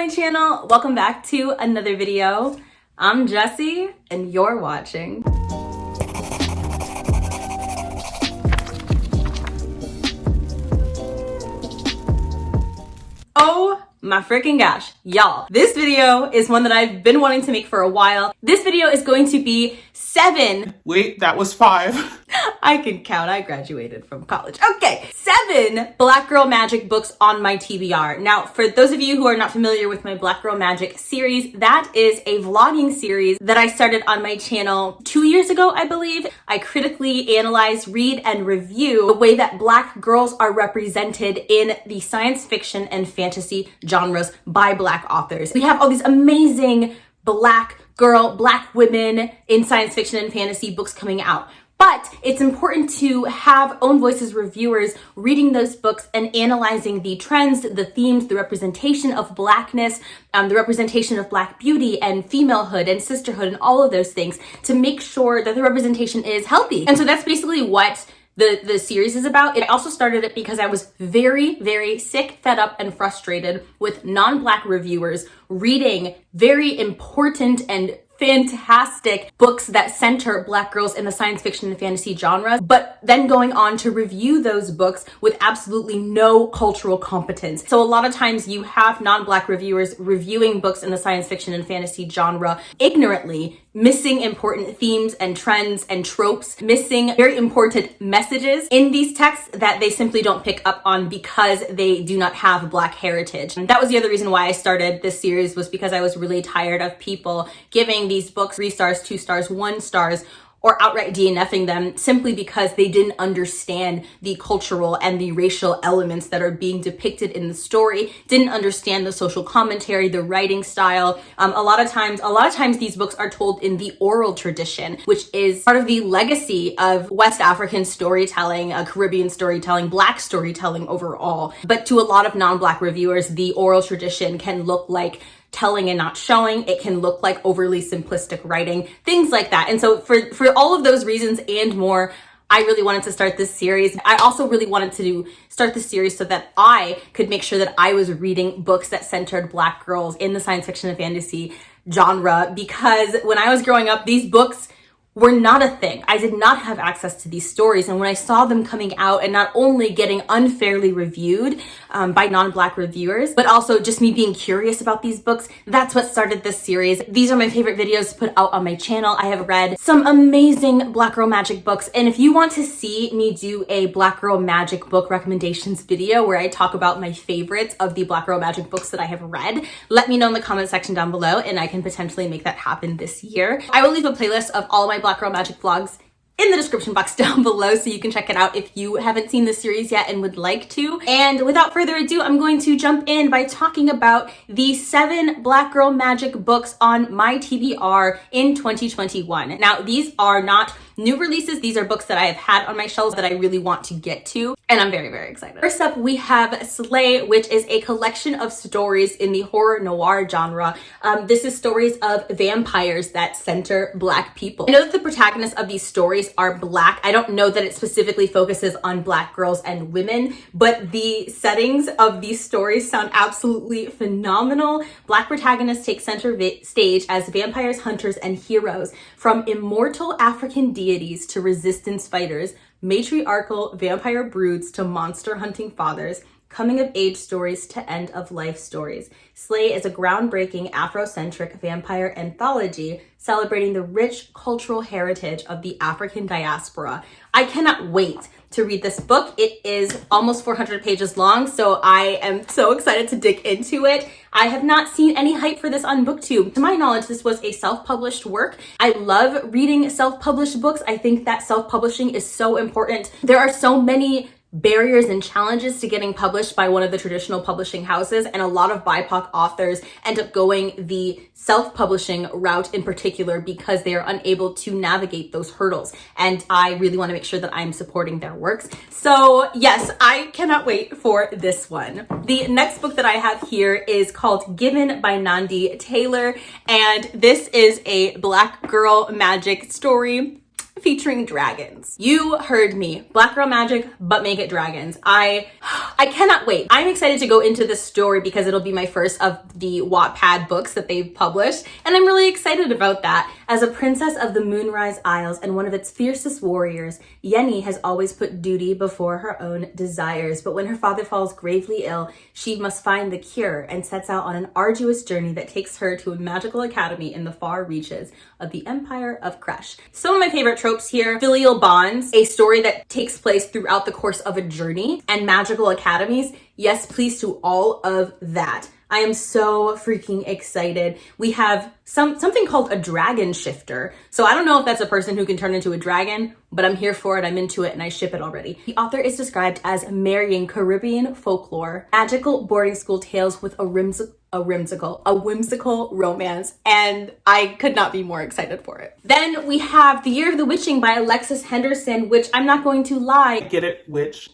my channel. Welcome back to another video. I'm Jessie and you're watching. Oh my freaking gosh, y'all. This video is one that I've been wanting to make for a while. This video is going to be 7. Wait, that was 5. I can count, I graduated from college. Okay, 7 Black Girl Magic books on my TBR. Now, for those of you who are not familiar with my Black Girl Magic series, that is a vlogging series that I started on my channel 2 years ago, I believe. I critically analyze, read, and review the way that Black girls are represented in the science fiction and fantasy genres by Black authors. We have all these amazing Black women in science fiction and fantasy books coming out. But it's important to have own voices reviewers reading those books and analyzing the trends, the themes, the representation of Blackness, the representation of Black beauty and femalehood and sisterhood and all of those things to make sure that the representation is healthy. And so that's basically what the series is about. I also started it because I was very, very sick, fed up, and frustrated with non-Black reviewers reading very important and fantastic books that center Black girls in the science fiction and fantasy genre, but then going on to review those books with absolutely no cultural competence. So a lot of times you have non-Black reviewers reviewing books in the science fiction and fantasy genre ignorantly, missing important themes and trends and tropes, missing very important messages in these texts that they simply don't pick up on because they do not have Black heritage. And that was the other reason why I started this series, was because I was really tired of people giving these books 3 stars, 2 stars, 1 stars, or outright DNFing them simply because they didn't understand the cultural and the racial elements that are being depicted in the story, didn't understand the social commentary, the writing style. A lot of times these books are told in the oral tradition, which is part of the legacy of West African storytelling, Caribbean storytelling, Black storytelling overall. But to a lot of non-Black reviewers, the oral tradition can look like telling and not showing. It can look like overly simplistic writing, things like that. And so for all of those reasons and more, I really wanted to start this series. I also really wanted to start this series so that I could make sure that I was reading books that centered Black girls in the science fiction and fantasy genre, because when I was growing up, these books were not a thing. I did not have access to these stories. And when I saw them coming out and not only getting unfairly reviewed by non-Black reviewers, but also just me being curious about these books, that's what started this series. These are my favorite videos to put out on my channel. I have read some amazing Black Girl Magic books. And if you want to see me do a Black Girl Magic book recommendations video where I talk about my favorites of the Black Girl Magic books that I have read, let me know in the comment section down below and I can potentially make that happen this year. I will leave a playlist of all of my Black Girl Magic vlogs in the description box down below so you can check it out if you haven't seen this series yet and would like to. And without further ado, I'm going to jump in by talking about the 7 Black Girl Magic books on my TBR in 2021. Now, these are not new releases. These are books that I have had on my shelves that I really want to get to, and I'm very, very excited. First up, we have Slay, which is a collection of stories in the horror noir genre. This is stories of vampires that center Black people. I know that the protagonists of these stories are Black. I don't know that it specifically focuses on Black girls and women, but the settings of these stories sound absolutely phenomenal. Black protagonists take center stage as vampires, hunters, and heroes, from immortal African deities to resistance fighters, matriarchal vampire broods to monster hunting fathers, coming of age stories to end of life stories. Slay is a groundbreaking Afrocentric vampire anthology celebrating the rich cultural heritage of the African diaspora. I cannot wait to read this book. It is almost 400 pages long, so I am so excited to dig into it. I have not seen any hype for this on BookTube. To my knowledge, this was a self-published work. I love reading self-published books. I think that self-publishing is so important. There are so many barriers and challenges to getting published by one of the traditional publishing houses, and a lot of BIPOC authors end up going the self-publishing route in particular because they are unable to navigate those hurdles, and I really want to make sure that I'm supporting their works. So yes, I cannot wait for this one. The next book that I have here is called Given by Nandi Taylor, and this is a Black Girl Magic story featuring dragons. You heard me. Black girl magic, but make it dragons. I cannot wait. I'm excited to go into this story because it'll be my first of the Wattpad books that they've published, and I'm really excited about that. As a princess of the Moonrise Isles and one of its fiercest warriors, Yenny has always put duty before her own desires, but when her father falls gravely ill, she must find the cure and sets out on an arduous journey that takes her to a magical academy in the far reaches of the Empire of Crush. Some of my favorite tropes here: filial bonds, a story that takes place throughout the course of a journey, and magical academies. Yes, please to all of that. I am so freaking excited. We have something called a dragon shifter. So I don't know if that's a person who can turn into a dragon, but I'm here for it. I'm into it and I ship it already. The author is described as marrying Caribbean folklore, magical boarding school tales with a whimsical romance, and I could not be more excited for it. Then we have The Year of the Witching by Alexis Henderson, which I'm not going to lie. Get it? Witch.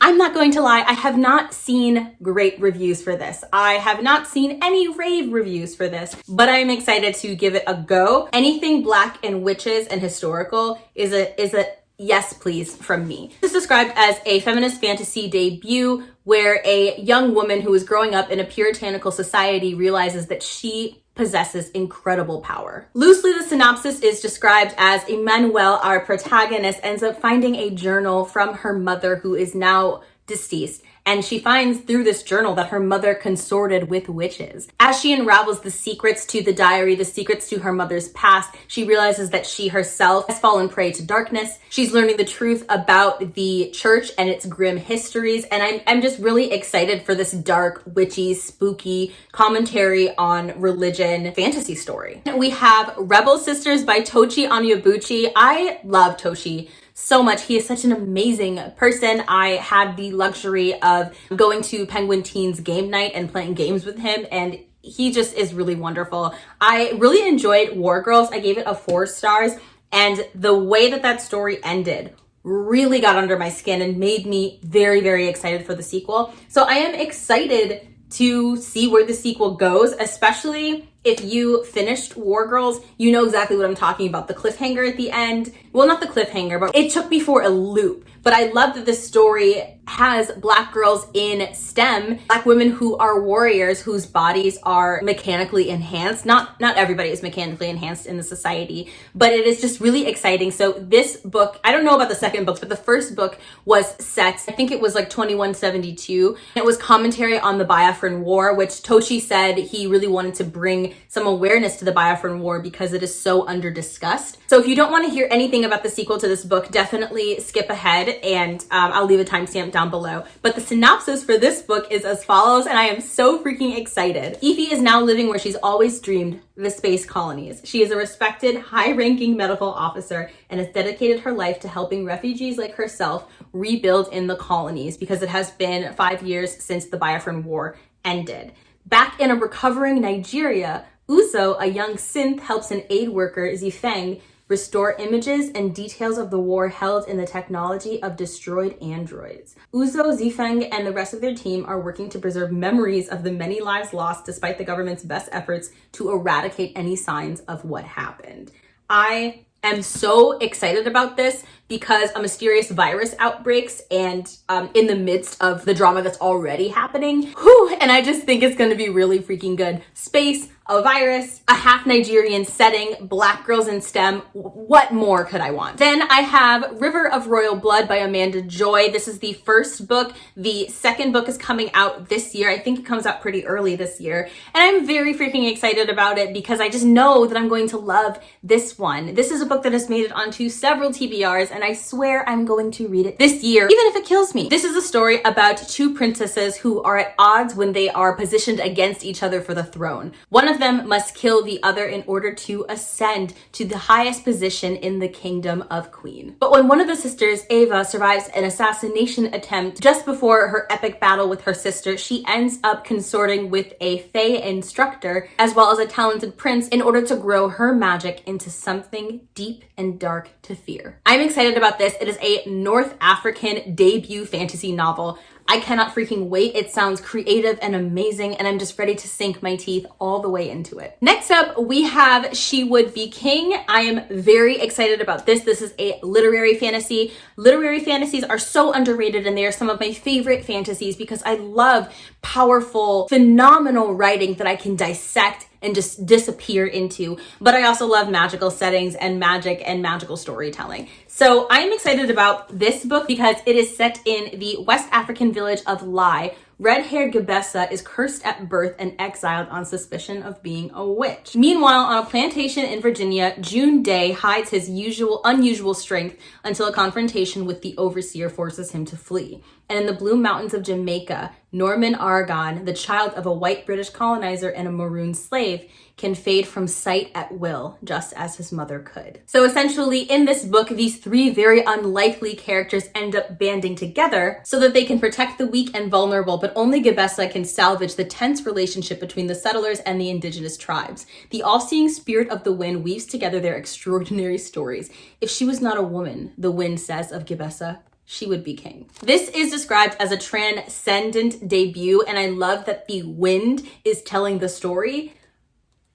I'm not going to lie, I have not seen great reviews for this. I have not seen any rave reviews for this, but I'm excited to give it a go. Anything black and witches and historical is a yes please from me. This is described as a feminist fantasy debut where a young woman who is growing up in a puritanical society realizes that she possesses incredible power. Loosely, the synopsis is described as Emmanuelle, our protagonist, ends up finding a journal from her mother who is now deceased, and she finds through this journal that her mother consorted with witches. As she unravels the secrets to the diary, the secrets to her mother's past, she realizes that she herself has fallen prey to darkness. She's learning the truth about the church and its grim histories, and I'm just really excited for this dark, witchy, spooky commentary on religion fantasy story. We have Rebel Sisters by Tochi Onyebuchi. I love Tochi so much. He is such an amazing person. I had the luxury of going to Penguin Teens game night and playing games with him, and he just is really wonderful. I really enjoyed War Girls. I gave it a 4 stars, and the way that story ended really got under my skin and made me very, very excited for the sequel. So I am excited to see where the sequel goes, especially if you finished War Girls. You know exactly what I'm talking about. The cliffhanger at the end. Well, not the cliffhanger, but it took me for a loop. But I love that this story has black girls in STEM, black women who are warriors whose bodies are mechanically enhanced. Not everybody is mechanically enhanced in the society, but it is just really exciting. So this book, I don't know about the second book, but the first book was set, I think it was like 2172. It was commentary on the Biafran War, which Tochi said he really wanted to bring some awareness to the Biafran War because it is so under-discussed. So if you don't want to hear anything about the sequel to this book, definitely skip ahead, and I'll leave a timestamp down below. But the synopsis for this book is as follows, and I am so freaking excited. Ify is now living where she's always dreamed, the space colonies. She is a respected, high-ranking medical officer and has dedicated her life to helping refugees like herself rebuild in the colonies because it has been 5 years since the Biafran War ended. Back in a recovering Nigeria, Uzo, a young synth, helps an aid worker, Zifeng, restore images and details of the war held in the technology of destroyed androids. Uzo, Zifeng, and the rest of their team are working to preserve memories of the many lives lost despite the government's best efforts to eradicate any signs of what happened. I am so excited about this because a mysterious virus outbreaks and in the midst of the drama that's already happening. And I just think it's going to be really freaking good. Space, a virus, a half Nigerian setting, black girls in STEM. What more could I want? Then I have River of Royal Blood by Amanda Joy. This is the first book. The second book is coming out this year. I think it comes out pretty early this year. And I'm very freaking excited about it because I just know that I'm going to love this one. This is a book that has made it onto several TBRs, and I swear I'm going to read it this year, even if it kills me. This is a story about two princesses who are at odds when they are positioned against each other for the throne. One of them must kill the other in order to ascend to the highest position in the kingdom of Queen. But when one of the sisters, Ava, survives an assassination attempt just before her epic battle with her sister, she ends up consorting with a Fae instructor as well as a talented prince in order to grow her magic into something deep and dark to fear. I'm excited about this. It is a North African debut fantasy novel. I cannot freaking wait. It sounds creative and amazing, and I'm just ready to sink my teeth all the way into it. Next up, we have She Would Be King. I am very excited about this. This is a literary fantasy. Literary fantasies are so underrated, and they are some of my favorite fantasies because I love powerful, phenomenal writing that I can dissect and just disappear into. But I also love magical settings and magical storytelling. So I am excited about this book because it is set in the West African village of Lai. Red-haired Gebessa is cursed at birth and exiled on suspicion of being a witch. Meanwhile, on a plantation in Virginia, June Day hides his unusual strength until a confrontation with the overseer forces him to flee. And in the Blue Mountains of Jamaica, Norman Aragon, the child of a white British colonizer and a maroon slave, can fade from sight at will, just as his mother could. So essentially, in this book, these three very unlikely characters end up banding together so that they can protect the weak and vulnerable, but only Gebessa can salvage the tense relationship between the settlers and the indigenous tribes. The all-seeing spirit of the wind weaves together their extraordinary stories. If she was not a woman, the wind says of Gebessa, she would be king. This is described as a transcendent debut, and I love that the wind is telling the story.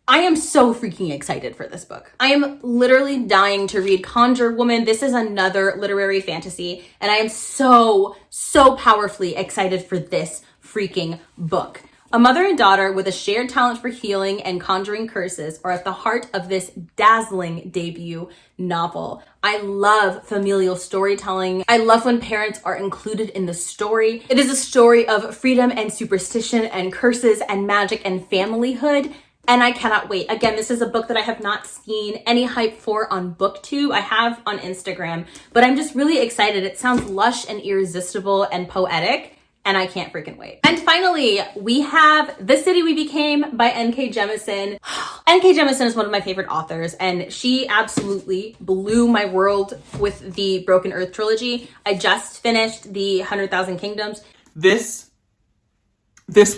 I am so freaking excited for this book. I am literally dying to read Conjuring Woman. This is another literary fantasy, and I am so powerfully excited for this freaking book. A mother and daughter with a shared talent for healing and conjuring curses are at the heart of this dazzling debut novel. I love familial storytelling. I love when parents are included in the story. It is a story of freedom and superstition and curses and magic and familyhood. And I cannot wait. Again, this is a book that I have not seen any hype for on BookTube. I have on Instagram, but I'm just really excited. It sounds lush and irresistible and poetic, and I can't freaking wait. And finally, we have The City We Became by N.K. Jemisin. N.K. Jemisin is one of my favorite authors, and she absolutely blew my world with the Broken Earth trilogy. I just finished the 100,000 Kingdoms. This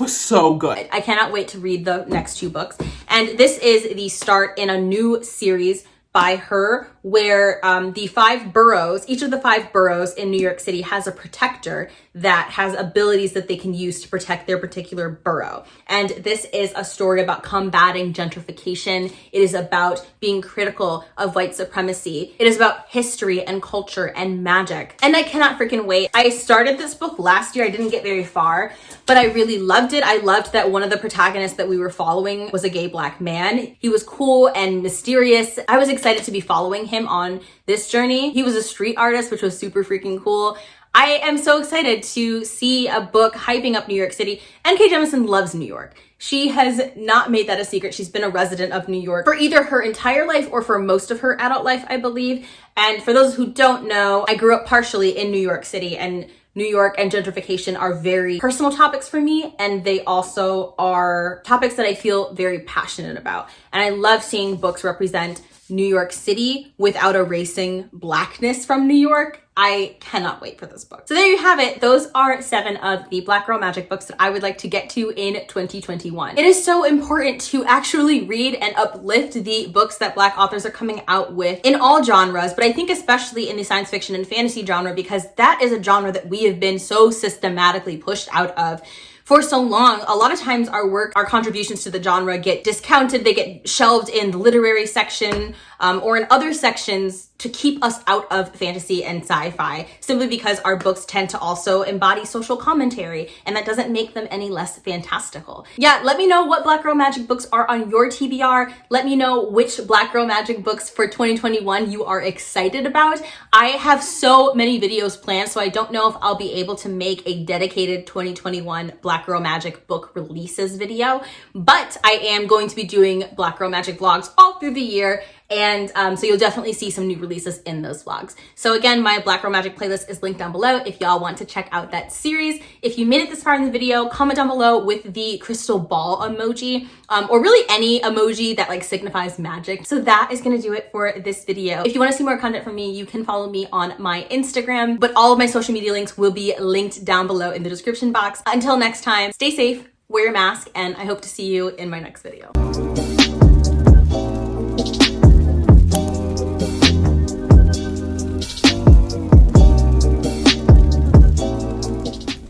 was so good. I cannot wait to read the next two books. And this is the start in a new series by her where the 5 boroughs, each of the 5 boroughs in New York City has a protector that has abilities that they can use to protect their particular borough. And this is a story about combating gentrification. It is about being critical of white supremacy. It is about history and culture and magic. And I cannot freaking wait. I started this book last year. I didn't get very far, but I really loved it. I loved that one of the protagonists that we were following was a gay Black man. He was cool and mysterious. I was excited to be following him on this journey. He was a street artist, which was super freaking cool. I am so excited to see a book hyping up New York City. N.K. Jemisin loves New York. She has not made that a secret. She's been a resident of New York for either her entire life or for most of her adult life, I believe. And for those who don't know, I grew up partially in New York City, and New York and gentrification are very personal topics for me, and they also are topics that I feel very passionate about. And I love seeing books represent New York City without erasing Blackness from New York. I cannot wait for this book. So there you have it. Those are 7 of the Black Girl Magic books that I would like to get to in 2021. It is so important to actually read and uplift the books that Black authors are coming out with in all genres, but I think especially in the science fiction and fantasy genre, because that is a genre that we have been so systematically pushed out of for so long. A lot of times our contributions to the genre get discounted, they get shelved in the literary section or in other sections to keep us out of fantasy and sci-fi, simply because our books tend to also embody social commentary, and that doesn't make them any less fantastical. Yeah, let me know what Black Girl Magic books are on your TBR. Let me know which Black Girl Magic books for 2021 you are excited about. I have so many videos planned, so I don't know if I'll be able to make a dedicated 2021 Black Girl Magic book releases video, but I am going to be doing Black Girl Magic vlogs all through the year, and so you'll definitely see some new releases in those vlogs. So again, my Black Girl Magic playlist is linked down below if y'all want to check out that series. If you made it this far in the video, comment down below with the crystal ball emoji, or really any emoji that like signifies magic. So that is gonna do it for this video. If you want to see more content from me, you can follow me on my Instagram, but all of my social media links will be linked down below in the description box. Until next time, stay safe, wear your mask, and I hope to see you in my next video.